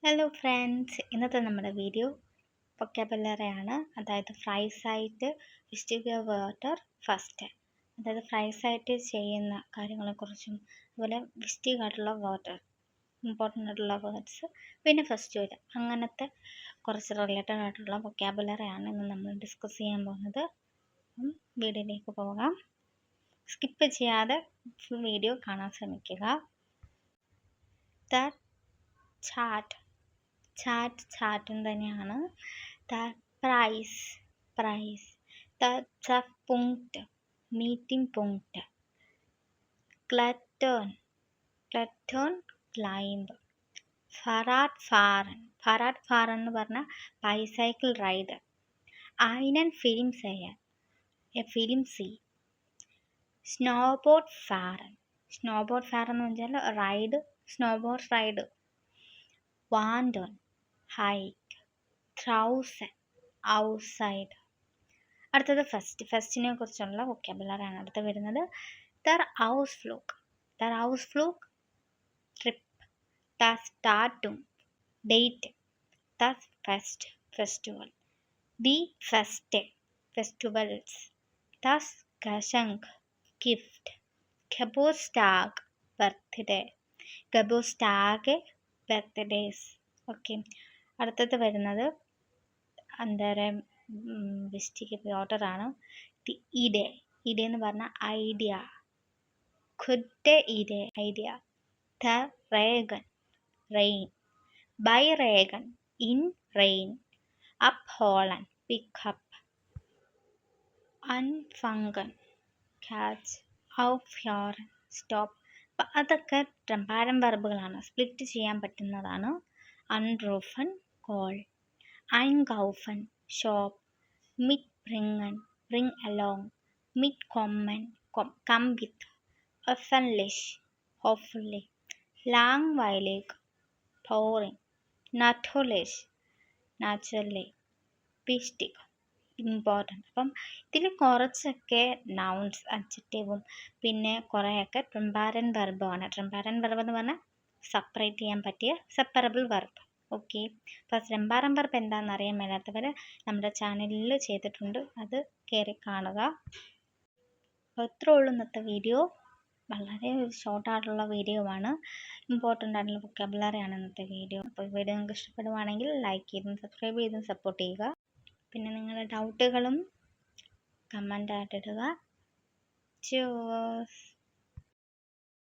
Hello friends, ഇന്നത്തെ നമ്മുടെ video vocabulary ആണ്. അതായത് ഫ്രൈസ് ആയിട്ട് വിസ്റ്റിഗർ വാട്ടർ ഫസ്റ്റ്, അതായത് ഫ്രൈസ് ആയിട്ട് ചെയ്യുന്ന കാര്യങ്ങളെക്കുറിച്ചും അതുപോലെ വിസ്റ്റിഗ് ആയിട്ടുള്ള വാട്ടർ ഇമ്പോർട്ടൻ്റ് ആയിട്ടുള്ള വേർഡ്സ്, പിന്നെ ഫസ്റ്റ് വേർഡ്, അങ്ങനത്തെ കുറച്ച് റിലേറ്റഡ് ആയിട്ടുള്ള വൊക്കാബുലറി ആണ് ഇന്ന് നമ്മൾ ഡിസ്കസ് ചെയ്യാൻ പോകുന്നത്. വീഡിയോയിലേക്ക് പോകാം. സ്കിപ്പ് ചെയ്യാതെ ഫുൾ വീഡിയോ കാണാൻ ശ്രമിക്കുക. ദ ചാറ്റ് തന്നെയാണ്. ദ പ്രൈസ്, ദ punkt, മീറ്റിംഗ് punkt, ക്ലറ്റേൺ, ക്ലൈംബ്, ഫറാഡ് ഫാറൻ എന്ന് പറഞ്ഞാൽ ബൈസൈക്കിൾ റൈഡ്, einen ഫിലിം ചെയ്യാൻ, എ ഫിലിം സീ, സ്നോബോർഡ് ഫാറൻ എന്ന് വെച്ചാൽ റൈഡ്, സ്നോബോർഡ് റൈഡ്, വാൻഡൺ, ഹൈക്ക്, ട്രൗസൻ, ഔട്ട്സൈഡ്. അടുത്തത് ഫസ്റ്റിനെ കുറിച്ചുള്ള വൊക്കാബുലറിയാണ് അടുത്ത് വരുന്നത്. ദർ ഹൗസ് ഫ്ലൂക്ക് ട്രിപ്പ്, ദ സ്റ്റാർട്ടും ഡേറ്റ്, ദ ഫെസ്റ്റിവൽ, ദി ഫെസ്റ്റിവൽസ്, ദ ഗഷങ്ക് ഗിഫ്റ്റ്, ഗബോസ്റ്റാഗ് ബർത്ത്ഡേസ്. ഓക്കെ, അടുത്തത് വരുന്നത് അന്തരം വിസ്റ്റിഗ് വാട്ടറാണ്. ദി ഇഡേ എന്ന് പറഞ്ഞാൽ ഐഡിയ, ഗുഡ് ഐഡിയ. ദ റെയിൻ, ബൈ റേഗൻ, ഇൻ റെയിൻ, അപ്പ് ഹോളൻ, പിക്കപ്പ്, അൺഫങ്കൻ, ക്യാച്ച്, ഔഫ് യോറൻ, സ്റ്റോപ്പ്. അപ്പം അതൊക്കെ ട്രംപാരൻ വെർബുകളാണ്, സ്പ്ലിറ്റ് ചെയ്യാൻ പറ്റുന്നതാണ്. അൺറൂഫൻ, കോൾ, einkaufen, ഷോപ്പ്, മിറ്റ് ബ്രിങ്ങൻ, ബ്രിങ് അലോങ്, മിറ്റ് കൊമ്മൻ, come with, öffentlich, hopefully, langweilig, boring, natürlich, naturally, wichtig, important. അപ്പം ഇതിൽ കുറച്ചൊക്കെ നൗൺസ്, അഡ്ജക്റ്റീവും പിന്നെ കുറേയൊക്കെ ട്രംപാരൻ വെർബാണ്. ട്രംപാരൻ വെർബ് എന്ന് പറഞ്ഞാൽ സെപ്പറേറ്റ് ചെയ്യാൻ പറ്റിയ സെപ്പറബിൾ വെർബ്. ഓക്കെ, അപ്പോൾ ട്രംപാരൻ വെർബ് എന്താണെന്ന് അറിയാൻ മേലാത്തവർ നമ്മുടെ ചാനലിൽ ചെയ്തിട്ടുണ്ട്, അത് കയറി കാണുക. അപ്പോൾ ഇത്രേ ഉള്ളൂ ഇന്നത്തെ വീഡിയോ. വളരെ ഷോർട്ടായിട്ടുള്ള വീഡിയോ ആണ്, ഇമ്പോർട്ടൻ്റ് ആയിട്ടുള്ള വൊക്കാബുലറി ആണ് ഇന്നത്തെ വീഡിയോ. അപ്പോൾ വീഡിയോ നിങ്ങൾക്ക് ഇഷ്ടപ്പെടുവാണെങ്കിൽ ലൈക്ക് ചെയ്തും സബ്സ്ക്രൈബ് ചെയ്തും സപ്പോർട്ട് ചെയ്യുക. പിന്നെ നിങ്ങളുടെ ഡൗട്ടുകളും കമൻ്റ് ആയിട്ടിടുക. Cheers.